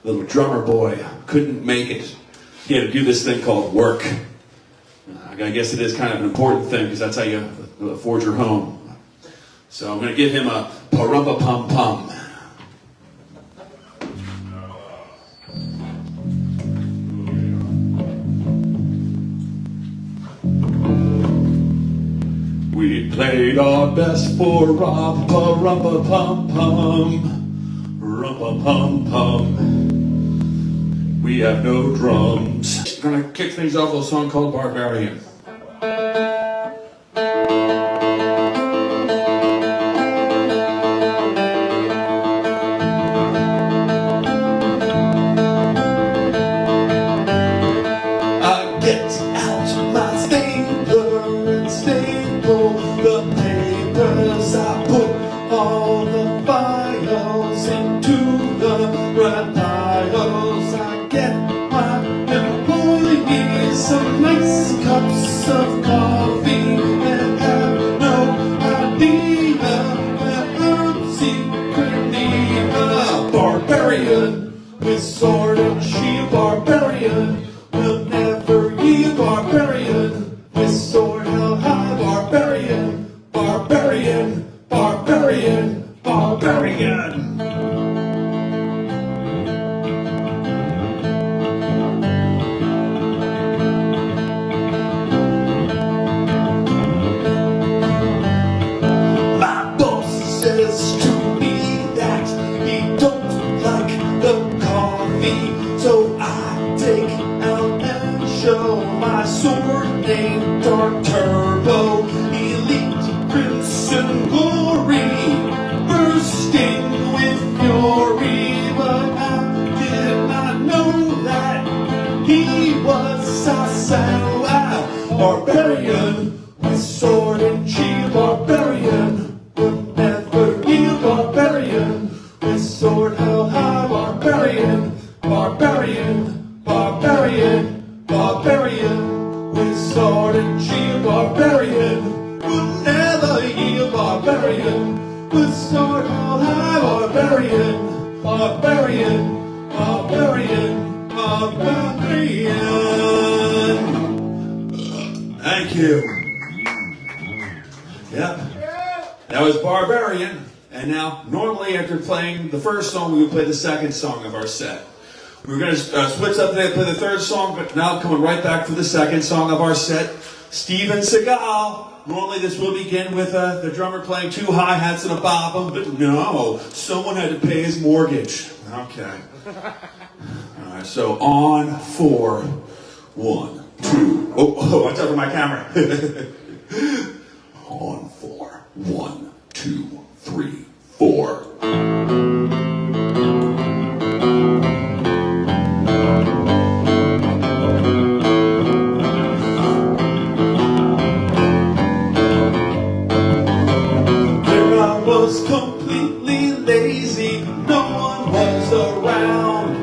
little drummer boy couldn't make it. He had to do this thing called work. I guess it is kind of an important thing because that's how you forge your home. So I'm going to give him a pa-rumpa-pum-pum. We played our best for rumpa-rumpa-pum-pum, rumpa-pum-pum. We have no drums. I'm gonna kick things off with a song called Barbarian. With sword and shield, barbarian will never yield. Barbarian with sword held high, barbarian, barbarian, barbarian, barbarian. My boss says to me that he don't like the so I take out and show my sword named Dark Turbo, elite crimson glory, bursting with fury. But I did not know that he was Seagal, barbarian with sword and shield, barbarian would never yield, barbarian with sword held high, barbarian. Barbarian, barbarian, barbarian, with sword and shield, barbarian, will never yield, barbarian, with sword held high, barbarian, barbarian, barbarian, barbarian. Thank you. Yep, that was Barbarian. And now, normally after playing the first song, we would play the second song of our set. We were going to switch up today and play the third song, but now coming right back for the second song of our set, Steven Seagal. Normally this will begin with the drummer playing two hi-hats and a bop-em, but no, someone had to pay his mortgage. Okay. All right, so on 4, 1, 2. Oh, watch out for my camera. On 4, 1, 2, 3, 4. Completely lazy, no one was around.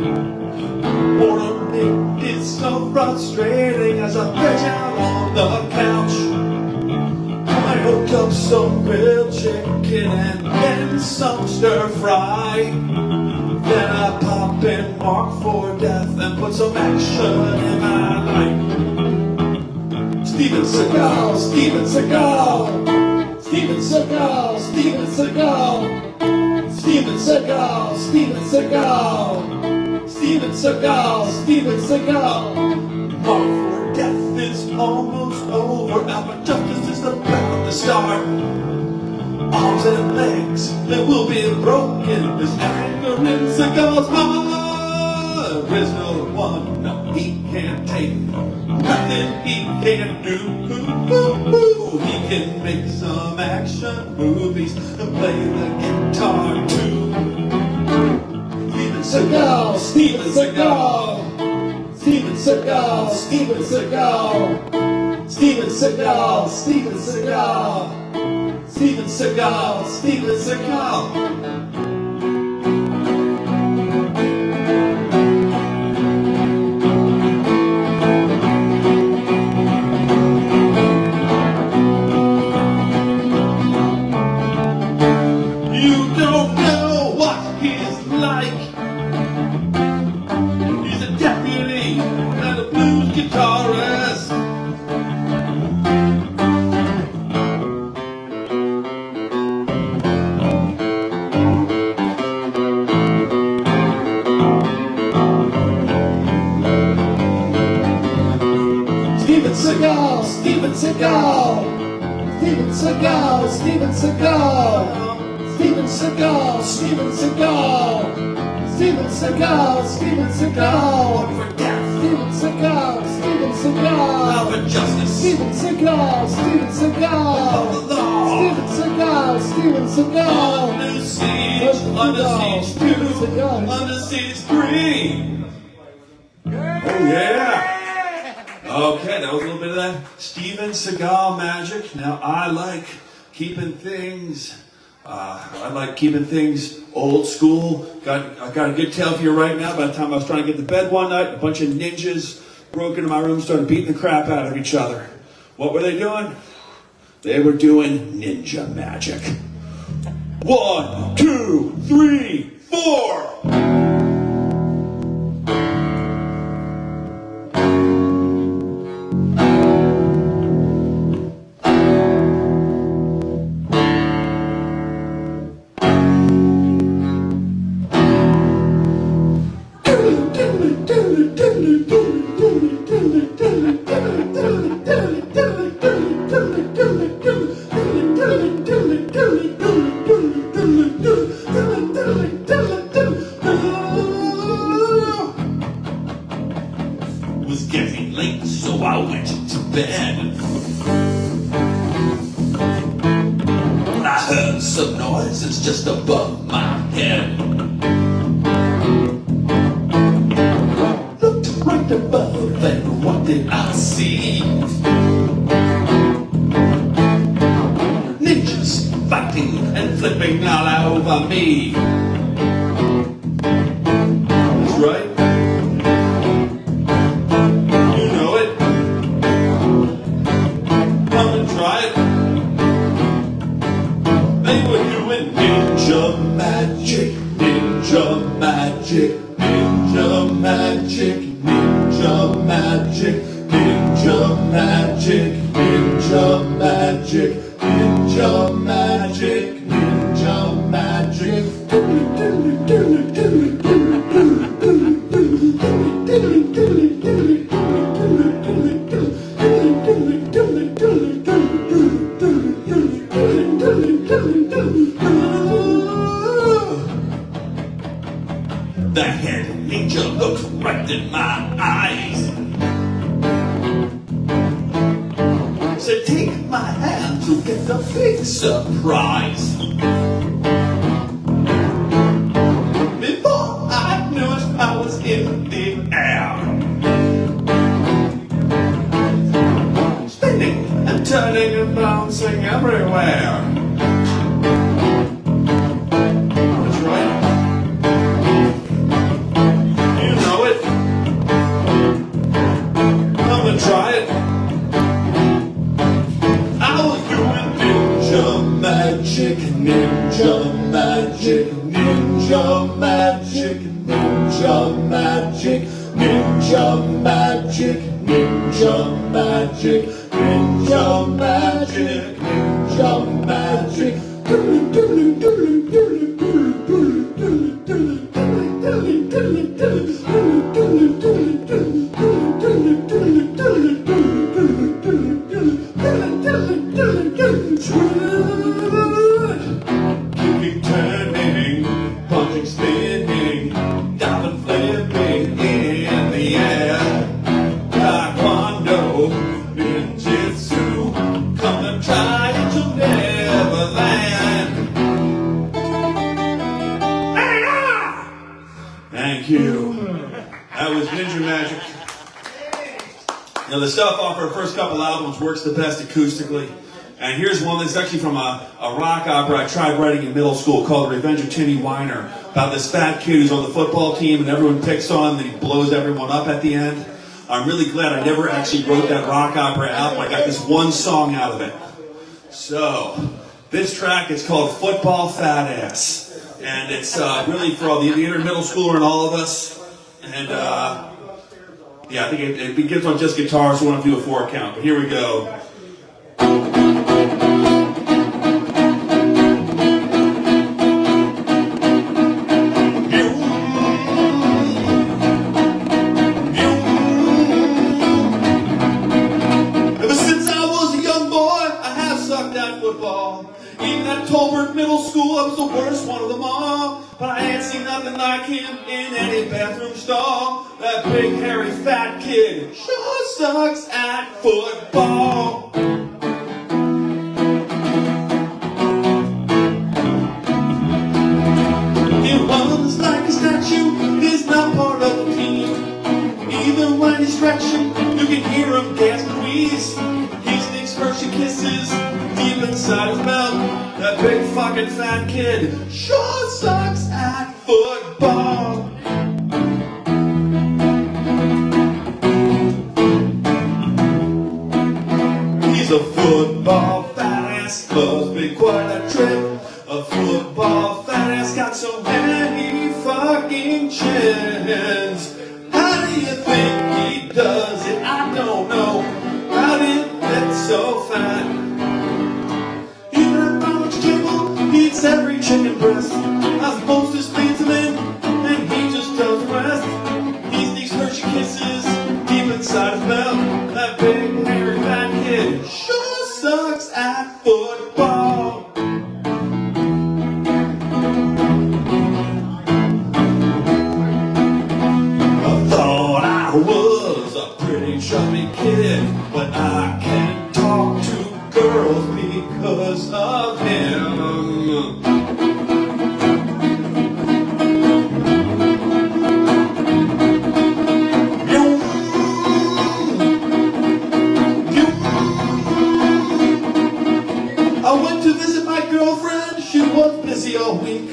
Morning is so frustrating as I lay down on the couch. I hooked up some grilled chicken and then some stir fry. Then I pop in Mark for Death and put some action in my life. Steven Seagal, Steven Seagal. Steven Seagal, Steven Seagal, Steven Seagal, Steven Seagal, Steven Seagal, Steven Seagal. Mark for Death is almost over, our justice is about to start. Arms and legs that will be broken, there's anger in Seagal's heart. There's no one, no, he can't take nothing he can't do. He can make some action movies and play the guitar too. Steven Seagal, Steven Seagal, Steven Seagal, Steven Seagal, Steven Seagal, Steven Seagal, Steven Seagal, Steven Seagal. Seagal, Steven Seagal, Steven Seagal, Steven Seagal, Steven Seagal, Steven Seagal, Steven Seagal, Steven Seagal, for death, Steven Seagal, Steven Seagal, for justice, Steven Seagal, Steven Seagal, for the law, Steven Seagal, Steven Seagal, under siege 2, under siege 3. Oh yeah. Okay, that was a little bit of that Steven Seagal magic. Now I like keeping things old school. I got a good tale for you right now. By the time I was trying to get to bed one night, a bunch of ninjas broke into my room, started beating the crap out of each other. What were they doing? They were doing ninja magic. 1, 2, 3, 4. It was getting late, so I went to bed. I heard some noises just above my head. Looked right above, and what did I see? Ninjas fighting and flipping all over me. That's right. You know it. Come and try it. They were doing ninja magic, ninja magic, ninja magic, ninja magic, ninja magic, ninja magic, ninja magic, ninja magic. The head ninja looked right in my eyes. Said, take my hand, you'll get a big surprise. Before I knew it, I was in the air, spinning and turning and bouncing everywhere. That's right. You know it. Come and try it. I was doing ninja magic, ninja magic, ninja magic, ninja magic, ninja magic, ninja magic, ninja magic, ninja magic. Keeping turning, punching, spinning, diving, flipping in the air. Taekwondo, ninjutsu, come and try it, you'll never land. Thank you. That was Ninja Magic. Now the stuff off our first couple albums works the best acoustically. And here's one that's actually from a rock opera I tried writing in middle school called Revenge of Timmy Weiner, about this fat kid who's on the football team and everyone picks on him and he blows everyone up at the end. I'm really glad I never actually wrote that rock opera album. I got this one song out of it. So, this track is called Football Fatass. And it's really for all the inner middle schooler and all of us. And yeah, I think it begins on just guitar, so I want to do a 4 count. But here we go. like him in any bathroom stall. That big hairy fat kid sure sucks at football. He runs like a statue, he's not part of the team. Even when he's stretching, you can hear him gasp and wheeze. He sneaks Hershey kisses deep inside his mouth. That big fucking fat kid sure sucks at football. He's a football fat ass, must be quite a trip. A football fat ass got so many fucking chins. How do you think he does it? I don't know. How did he get so fat? Even at much table, he eats every chicken breast. I suppose this feeds him in, and he just does the rest. He sneaks Hershey kisses deep inside his mouth. That big hairy fat kid sure sucks at football. I thought I was a pretty chubby kid, but I can't talk to girls because of him. I went to visit my girlfriend, she was busy all week.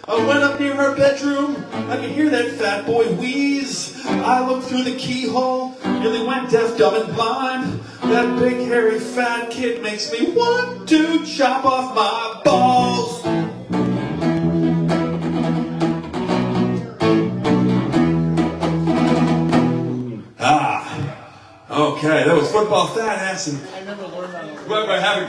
I went up near her bedroom, I could hear that fat boy wheeze. I looked through the keyhole, nearly went deaf, dumb, and blind. That big hairy fat kid makes me want to chop off my balls. Okay, that was football fat ass. And I never learned that.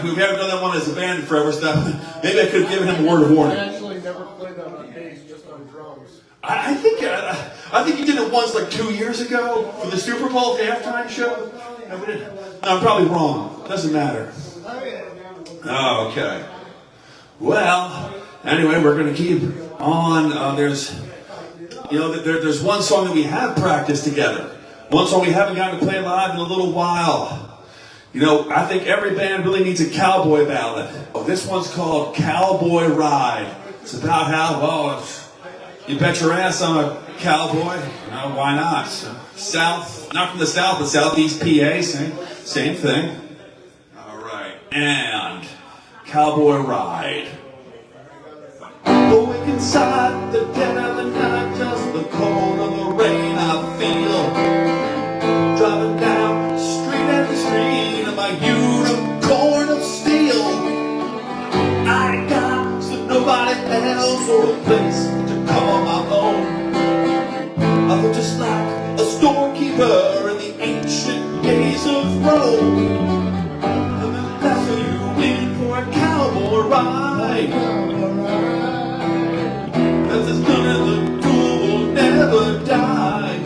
we haven't done that one as a band in forever stuff. Maybe I could have given him a word of I warning. actually never played that on bass, just on drums. I think you did it once like 2 years ago for the Super Bowl halftime show. No, I'm probably wrong. Doesn't matter. Oh, okay. Well, anyway, we're going to keep on. There's one song that we have practiced together. One song we haven't gotten to play live in a little while. You know, I think every band really needs a cowboy ballad. This one's called Cowboy Ride. It's about how, well, you bet your ass I'm a cowboy. Why not? South, not from the South, but Southeast PA, same thing. All right, and Cowboy Ride. Awake inside the dead of the night, just the cold of the rain I feel. Driving down street after street of my unicorn of steel. I ain't got nobody else or a place to call my own. I feel just like a storekeeper in the ancient days of Rome. I'm gonna lasso you in for a cowboy ride. That's as good as the duel will never die.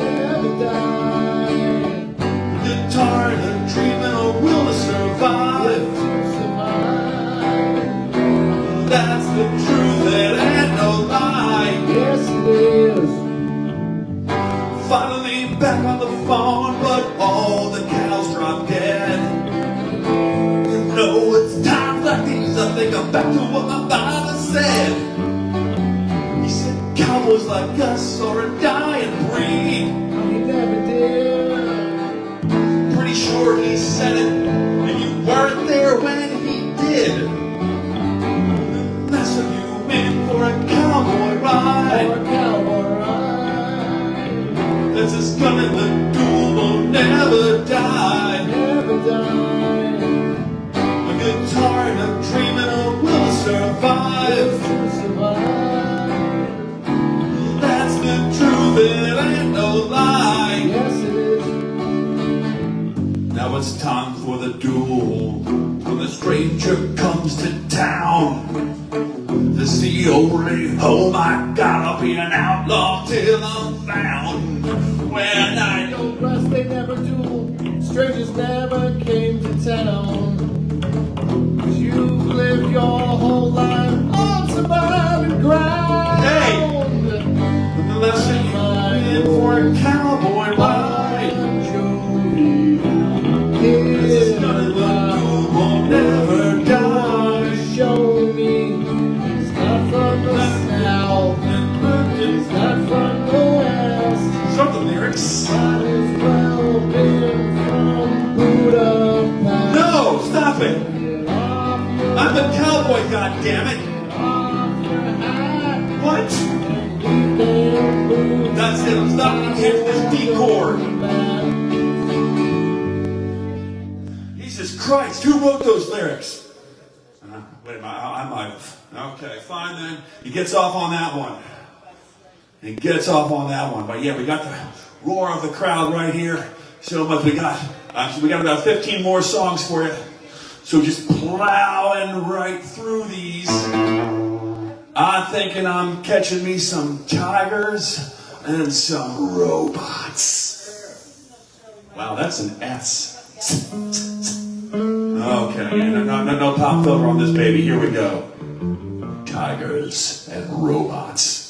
Guitar and a treatment or will to survive. That's the truth, it ain't no lie. Yes, it is. Finally back on the farm, but all the cows drop dead. You know it's times like these I think I'm back to what my father said. He said cowboys like us are a dying breed. He never did. Pretty sure he said it, and you weren't there when he did. That's what you in for a cowboy ride. Or a cowboy ride. That's as good as the duel will never die. Never die. A guitar and a dreaming or will survive. To survive. That's the truth, it ain't no lie. Yes, it is. Now it's time for the duel. When the stranger comes to town to see only, oh my God, I'll be an outlaw till I'm found. When I No rest, they never do. Strangers never came to town. 'Cause you lived your whole life on surviving ground. Hey! lyrics. Might as well been from Budapest. No, stop it. Get off your I'm the cowboy, goddammit. off your hat. What? You can't move. That's it. I'm stopping here for this D chord. Jesus Christ, who wrote those lyrics? Wait a minute, I might have. Okay, fine then. He gets off on that one. He gets off on that one. But yeah, we got the roar of the crowd right here. So much. We got about 15 more songs for you. So just plowing right through these. I'm thinking I'm catching me some tigers and some robots. Wow, that's an S. Okay, no pop filter on this baby. Here we go. Tigers and robots.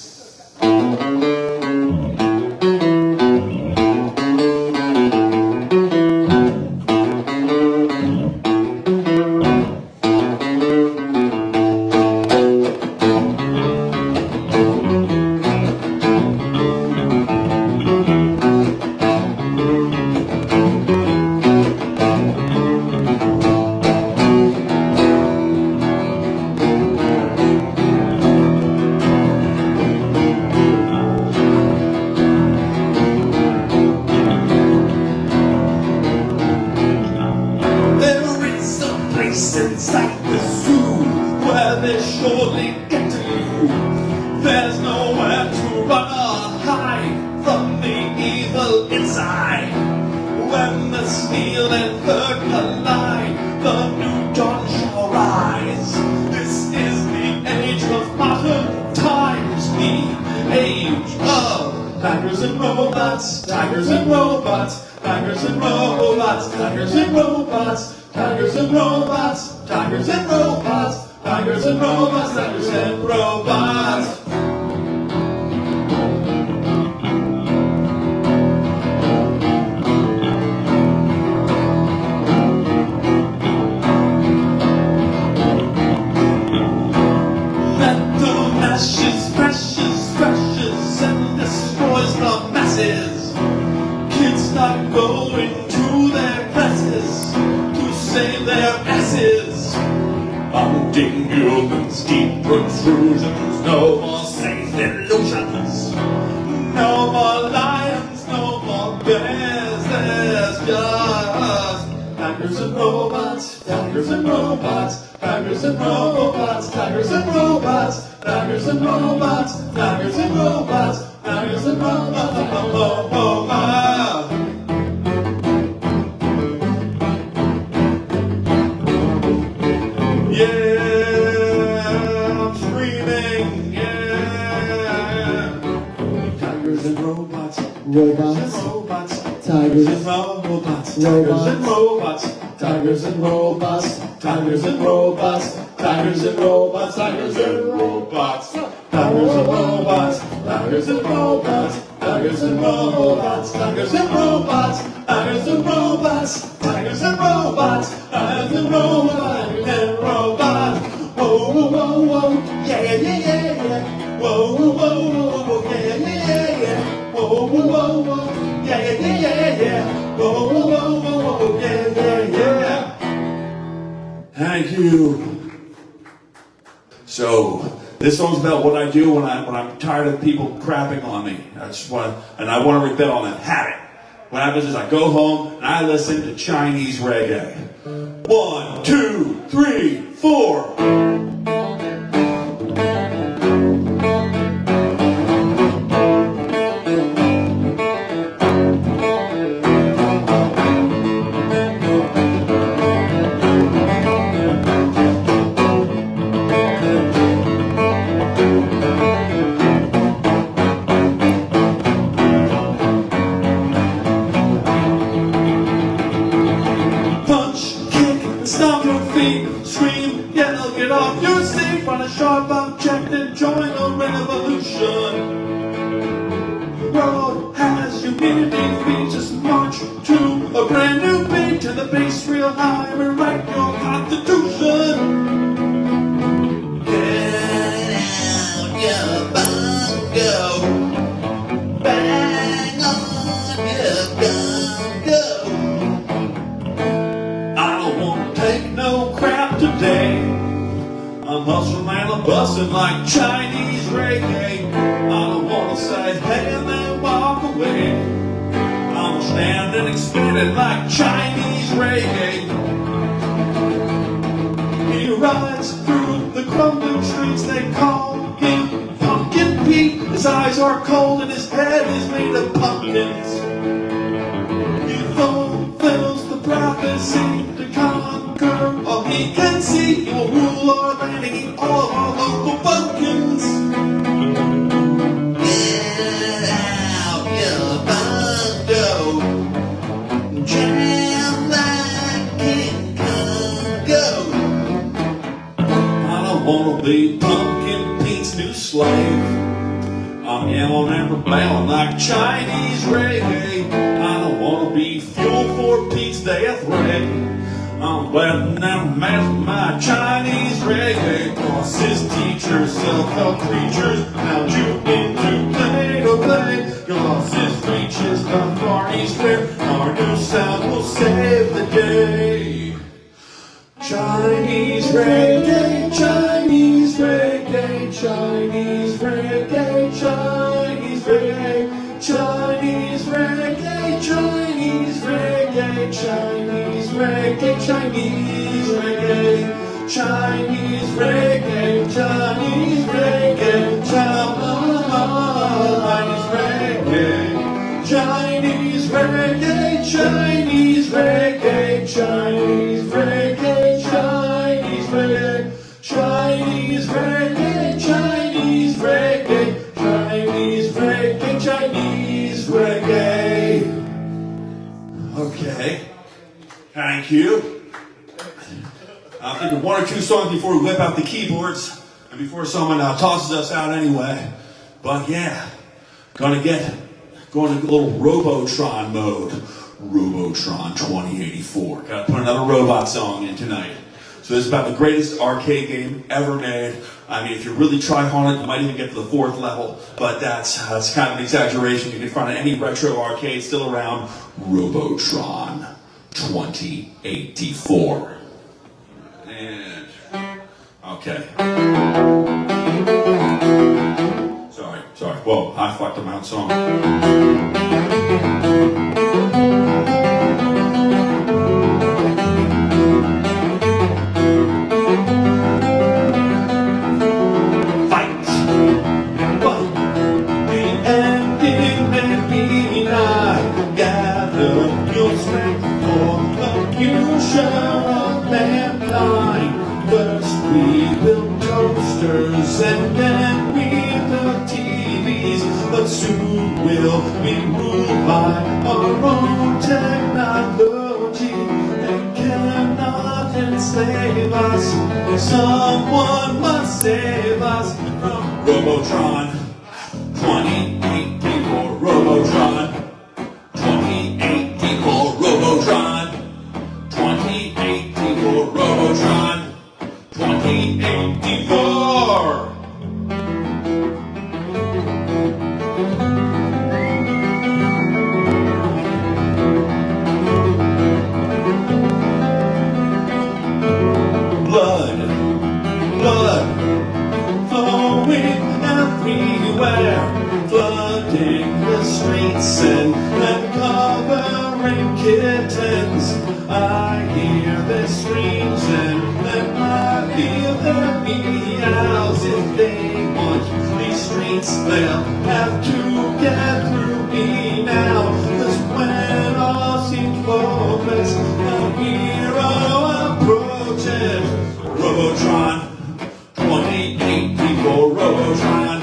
Thank you. So this song's about what I do when I'm tired of people crapping on me. And I want to rebel on that habit. What happens is I go home and I listen to Chinese reggae. 1, 2, 3, 4. I don't want to take no crap today. I'm hustling and I'm busting like Chinese reggae. I don't want to say hey and then walk away. I'm standing and spinning like Chinese reggae. He rides through the crumbling streets, they call him Pumpkin Pete. His eyes are cold and his head is made of pumpkins. He fulfills the prophecy to conquer all he can see. He will rule our land and eat all of our local pumpkins. Get out your bundle, jam like King Congo. I don't want to be Pumpkin Pete's new slave. I'm yelling and rebelling like Chinese reggae. I don't want to be fuel for Pete's death ray. I'm letting them mess with my Chinese reggae. Cause his teachers, self-help creatures, found you into play to play. Your losses reaches the far east where our new sound will save the day. Chinese reggae, Chinese reggae, Chinese reggae, Chinese reggae, Chinese reggae, Chinese reggae, Chinese reggae, Chinese reggae, Chinese reggae, Chinese reggae, Chinese reggae, Chinese reggae, Chinese reggae, Chinese reggae, Chinese reggae, Chinese reggae, Chinese reggae, Chinese reggae, Chinese reggae. Okay, thank you. I'll think of one or two songs before we whip out the keyboards and before someone tosses us out anyway. But yeah, going into a little Robotron mode. Robotron 2084. Gotta put another robot song in tonight. So this is about the greatest arcade game ever made. I mean, if you really try hard, you might even get to the 4th level, but that's kind of an exaggeration. You can find it any retro arcade still around. Robotron 2084. And, okay. Sorry. Whoa, I fucked up my own song. And then we build TVs, but soon we'll be ruled by our own technology. They cannot enslave us. Someone must save us from Robotron 2084. Robotron 2084. Robotron 2084. Robotron 2084. Flooding the streets and covering kittens. I hear their screams and then I feel their meows. If they want these streets, they'll have to get through me now. 'Cause when all seems hopeless, a hero approaches. Robotron 2084. Robotron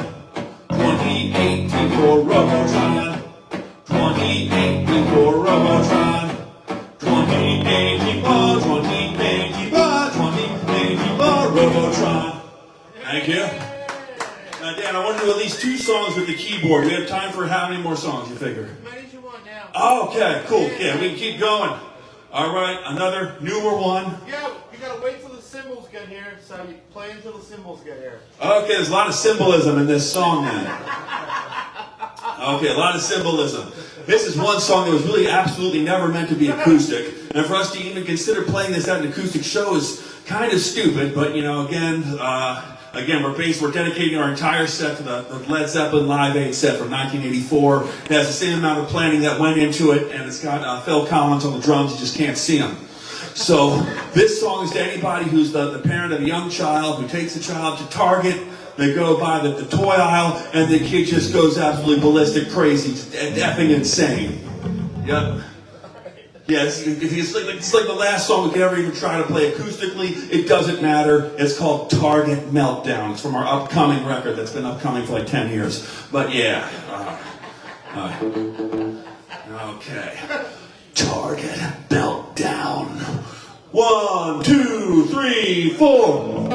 2084. Robotron 2084. Robotron 2084. 2084. 2084. Robotron. Thank you. Now, Dan, I want to do at least 2 songs with the keyboard. We have time for how many more songs, you figure? How many do you want now? Oh, okay, cool. Yeah, we can keep going. All right, another newer one. Yeah, you gotta wait till the cymbals get here, so you play until the cymbals get here. Okay, there's a lot of symbolism in this song then. Okay, a lot of symbolism. This is one song that was really absolutely never meant to be acoustic. And for us to even consider playing this at an acoustic show is kind of stupid. But, you know, again, we're dedicating our entire set to the Led Zeppelin Live Aid set from 1984. It has the same amount of planning that went into it. And it's got Phil Collins on the drums. You just can't see him. So this song is to anybody who's the parent of a young child who takes the child to Target. They go by the toy aisle, and the kid just goes absolutely ballistic, crazy, effing insane. Yep. Yeah, it's like the last song we could ever even try to play acoustically. It doesn't matter. It's called Target Meltdown. It's from our upcoming record that's been upcoming for like 10 years. But yeah. Okay. Target Meltdown. 1, 2, 3, 4.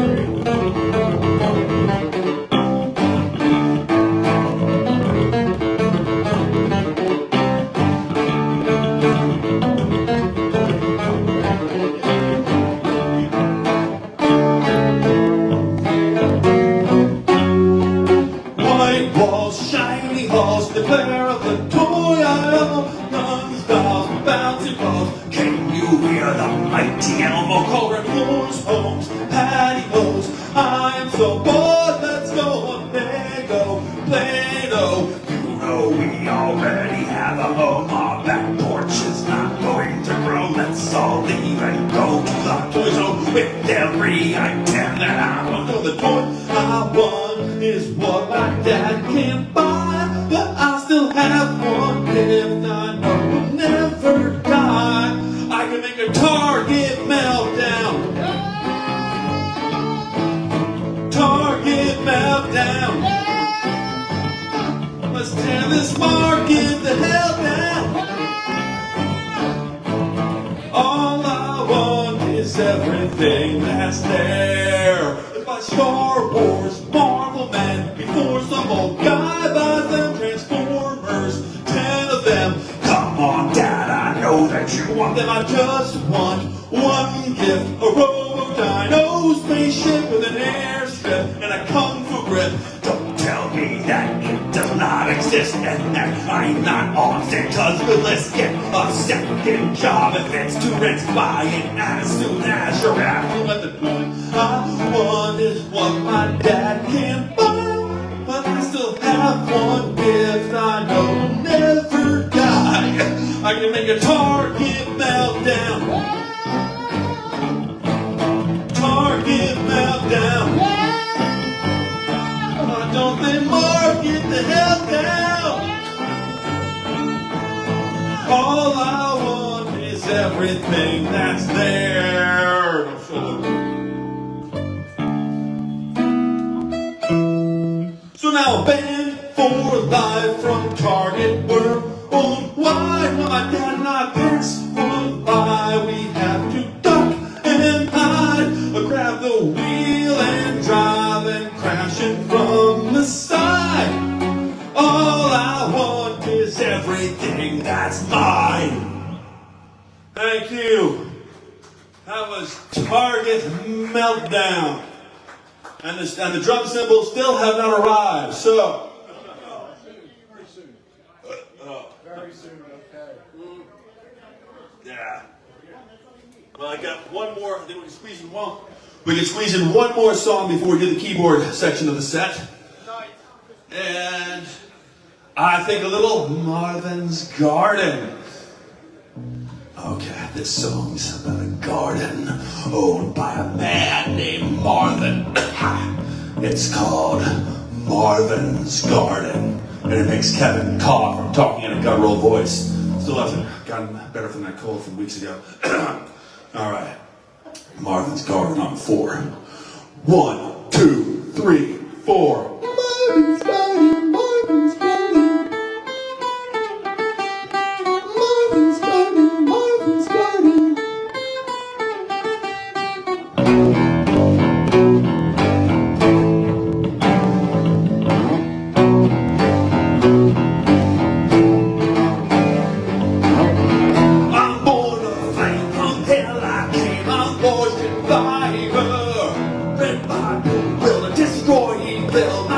White walls, shiny halls, the glare of the toy aisle, guns, dolls, bouncing balls. Can you hear the mighty Elmo cauldron floors, homes, patios? I'm so bored, let's go on Lego, Play-Doh. You know we already have a home. Our back porch is not going to grow. Let's all leave and go to the toy zone with every item that I want. So the toy I want is what my dad can't buy, but I still have one. If I know we'll never die, I can make a Target Meltdown. Target Meltdown. Let's tear this market the hell down. All I want is everything that's there. It's like Star Wars, Marvel Man, before some old guy buys them Transformers, 10 of them. Come on, Dad, I know that you want them. I just want one gift, a Robotron spaceship with an airstrip and a kung fu grip. Don't tell me that it does not exist and that I'm not on it, cause let's get a second job if it's to rent. Buy it as soon as you're affluent. The toy I want is what my dad can't buy, but I still have one gift I know will never die. I can make a Target Meltdown. Target Meltdown. Don't they market the hell down? All I want is everything that's there. So now a band for life from Target. We're on wide. Now my dad and I pass on by. We have to duck and hide, or grab the wheel and drive and crash it from the side. All I want is everything that's mine. Thank you. That was Target Meltdown. And the drum cymbals still have not arrived, so. Very soon. Very soon, okay. Yeah. Well, I got one more. I think we can squeeze in one. We can squeeze in one more song before we do the keyboard section of the set. And I think a little Marvin's Garden. Okay, this song's about a garden owned by a man named Marvin. It's called Marvin's Garden. And it makes Kevin cough from talking in a guttural voice. Still hasn't gotten better from that cold from weeks ago. All right. Marvin's Garden on 4. 1, 2, 3, 4. Marvin's Garden, Marvin's Garden. Marvin's Garden, Marvin's Garden. I'm born of flame from hell. I came on board with fire. Red Bible will destroy evil.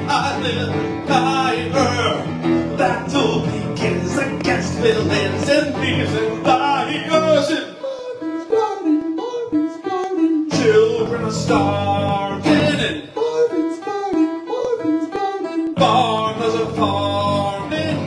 I live higher. Battle begins against villains and thieves and liars. And Marvin's garden. Children are starving and Marvin's garden. Farmers are farming.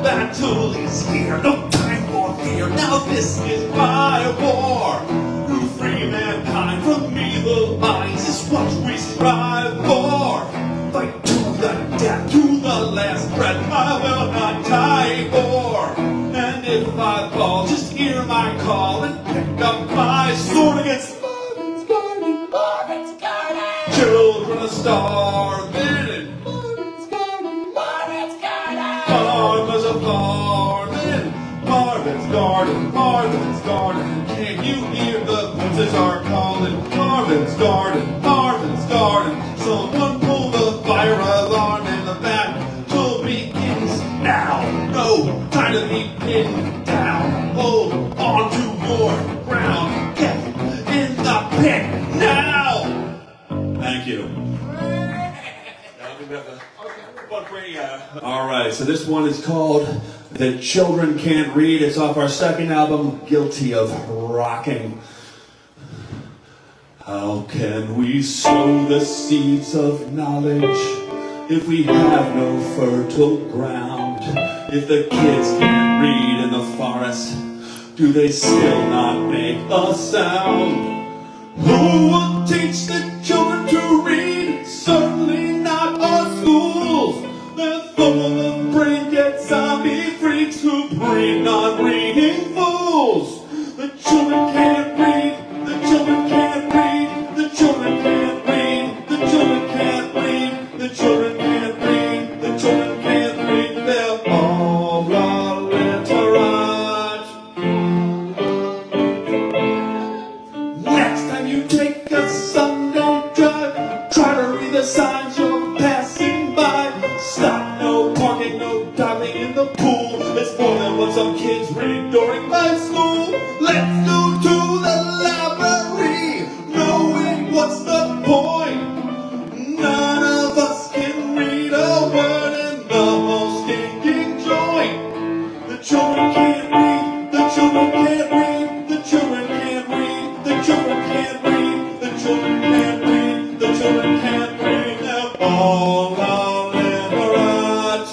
Battle is here, no time for fear. Now this is my war. To free mankind from evil minds is what we strive for. Fight to the death, to the last breath, I will not die for. And if I fall, just hear my call and pick up my sword against Marvin's garden. Marvin's garden. Children are starving and Marvin's garden. Marvin's garden. Farmers are farming. Marvin's garden. Marvin's garden. Can you hear the voices are calling? Marvin's garden. Marvin's garden. Someone pull the fire alarm and the battle begins now. No time to be pinned down. Hold on to your ground. Get in the pit now. Thank you. All right, so this one is called "The Children Can't Read." It's off our second album, Guilty of Rocking. How can we sow the seeds of knowledge if we have no fertile ground? If the kids can't read in the forest, do they still not make a sound? Who will teach the children to read? Certainly not our schools. They're full of brain-dead zombie freaks who breed non-reading fools. The children can't read. The children can't read. The children can't read. The children can't read. The children can't read. The children can't read. They're all illiterate. Next time you take a Sunday drive, try to read the signs you're passing by. Stop, no parking, no diving in the pool. It's more than what some kids read during high school. Let's go to the library, knowing what's the point. None of us can read a word in the most stinking joint. The children can't read, the children can't read, the children can't read, the children can't read, the children can't read, the children can't read, they're all illiterate.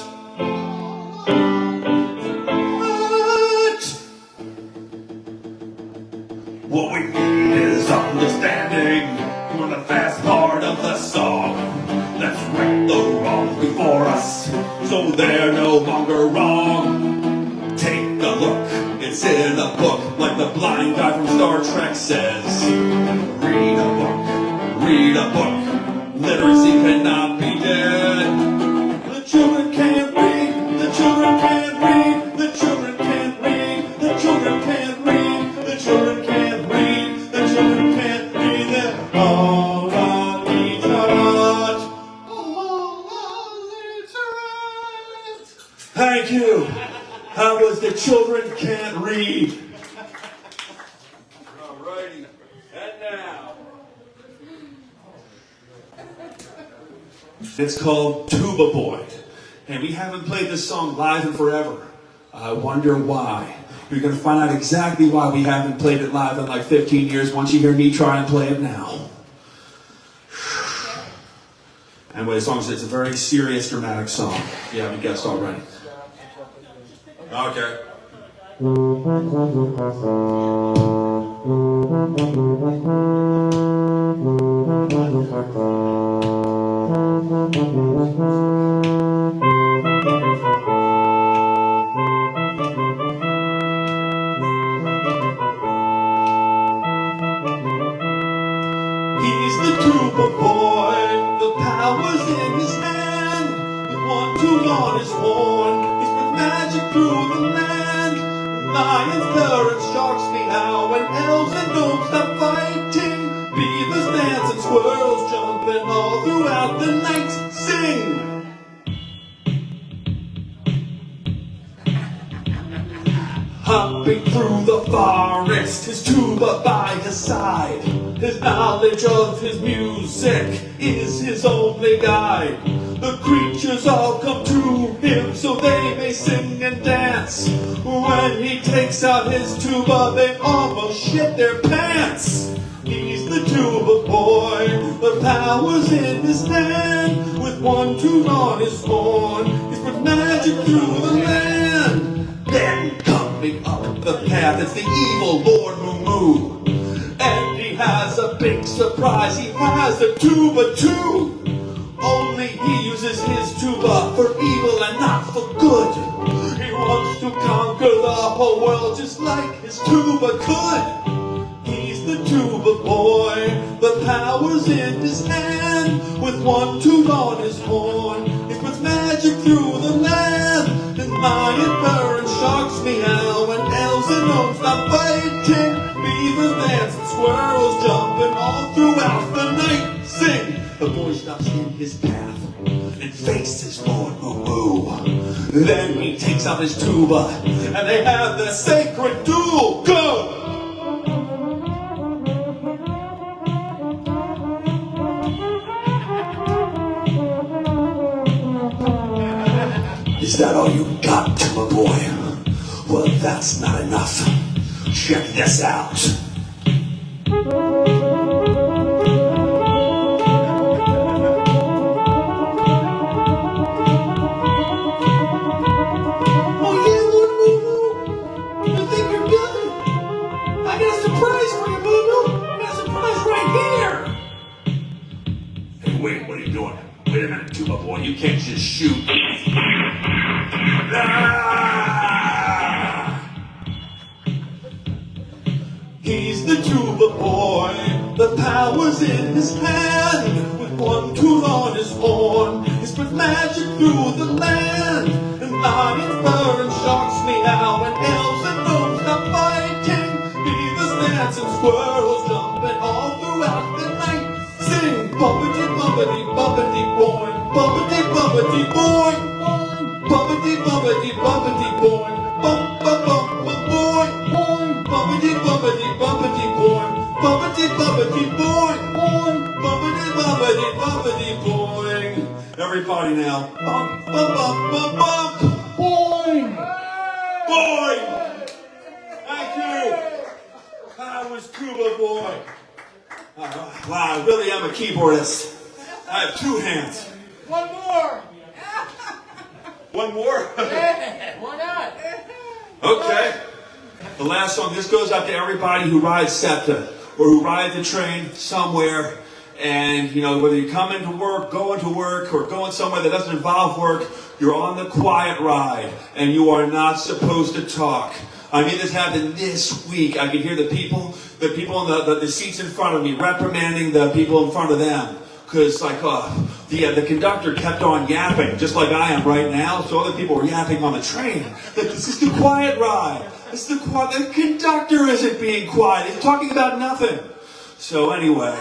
What we need is understanding. We're the fast part of the song. Let's right the wrongs before us, so they're no longer wrong. Take a look, it's in a book, like the blind guy from Star Trek says. Read a book, read a book. Literacy cannot be dead. The children can't read, the children can't read, the children can't read, the children can't read, the children can't read, the children can't read, they're all illiterate. All illiterate. Thank you. That was "The Children Can't Read." Alrighty, and now it's called "Tuba Boy," and we haven't played this song live in forever. I wonder why. You're going to find out exactly why we haven't played it live in like 15 years once you hear me try and play it now. Anyway, the song is, it's a very serious, dramatic song, if you haven't guessed already. Okay. He's the Tuba Boy, the power's in his hand. With 1, 2 on his horn, he's with magic through the land. Lions, parrots, sharks meow, and elves and gnomes stop fighting. Beavers dance and squirrels jump, and all throughout the night sing. Hopping through the forest, his tuba by his side. His knowledge of his music is his only guide. The creatures all come to him so they may sing and dance. When he takes out his tuba, they almost shit their pants. He's the tuba boy, the power's in his hand. With one tune on his horn, he's put magic through the land. Then coming up the path, it's the evil Lord Moo Moo. And he has a big surprise, he has a tuba too. Only he uses his tuba for evil and not for good. He wants to conquer the whole world just like his tuba could. He's the tuba boy, the power's in his hand. With one tune on his horn, he puts magic through the land. And lion burn, sharks meow, and elves and gnomes stop fighting. Beavers dance and squirrels jumping all throughout the night. Sing! The boy stops in his path and faces Lord Moo Moo. Then he takes out his tuba and they have the sacred duel. Go! Is that all you got, Tuba Boy? Well, that's not enough. Check this out. Wait, what are you doing? Wait a minute, Tuba Boy, you can't just shoot. Ah! He's the Tuba Boy, the power's in his hand. With one tune on his horn, he spreads magic through the land. And lions burn, and sharks meow, and elves and gnomes stop fighting. Beavers dance and squirrels jumping all throughout the night. Sing, bumpity bumpity bumpity boy, bumpity bumpity boy, bumpity bumpity bumpity boy, bump bump bump bump boy, bumpity bumpity bumpity boy, bumpity bumpity boy, bumpity bumpity bumpity boy. Everybody now, bump bump bump bump bump, boy, boy. Thank you. That was Tuba Boy. Wow, I really am a keyboardist. I have two hands. One more. One more? Yeah, why not? Okay. The last song, this goes out to everybody who rides SEPTA or who rides the train somewhere. And, you know, whether you're coming to work, going to work, or going somewhere that doesn't involve work, you're on the quiet ride and you are not supposed to talk. I mean, this happened this week. I could hear the people in the seats in front of me reprimanding the people in front of them. Because, like, the conductor kept on yapping, just like I am right now. So other people were yapping on the train. Like, this is the quiet ride. The conductor isn't being quiet. He's talking about nothing. So anyway,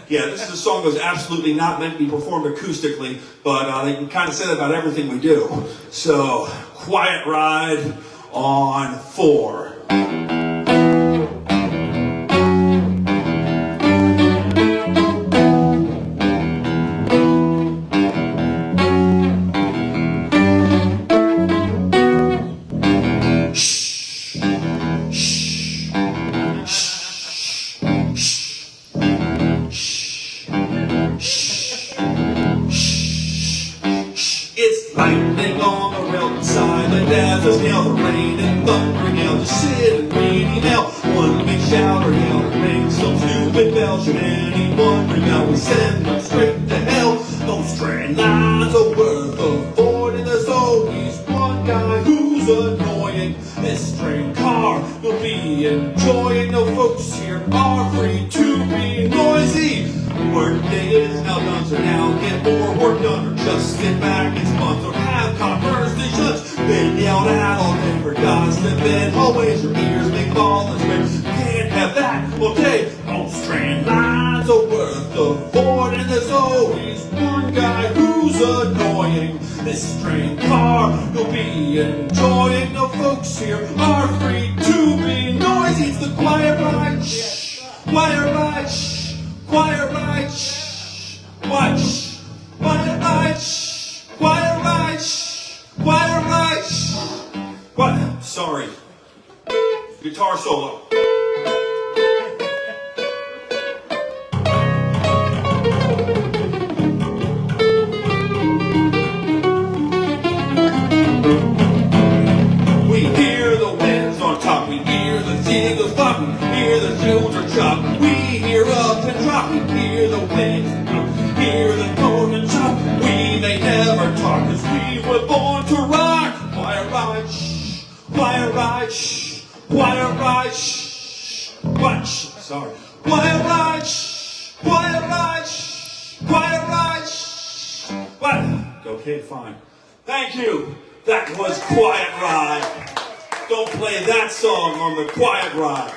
yeah, this is a song that's absolutely not meant to be performed acoustically. But they can kind of say that about everything we do. So, quiet ride on 4. It's lightning on the railroad side, the dazzles hail, the rain and thundering hail, just sit and read email. One big shout or hail, ring some stupid bell. Should anyone ring out, we send them straight to hell. Those straight lines are worth avoiding. There's always one guy who's annoying. This train car will be enjoying. No folks here are free to be noisy. Workday is now done, so now get more work done, or just sit back and spun, or have conversations. Been yelled at all day for gossip in hallways, your ears may fall and scream. Can't have that, well take those strand lines are worth avoiding. There's always one guy who's annoying. This train car you'll be enjoying. No folks here are free to be noisy. It's the quiet ride, shh, quiet ride, shh. Quiet ride, shh, watch, quiet ride, shh. What? Sorry. Guitar solo. We hear the winds on top, we hear the seagulls flop, we hear the tunes are chopped, we hear up and drop, we hear the winds hear the tone and chop. We may never talk, cause we were born to rock. Quiet ride, shh, quiet ride, shh, quiet ride, shh, what? Sorry. Quiet ride, shh, quiet ride, shh, quiet ride, shh, what? Okay, fine. Thank you. That was Quiet Ride. Don't play that song on the Quiet Ride.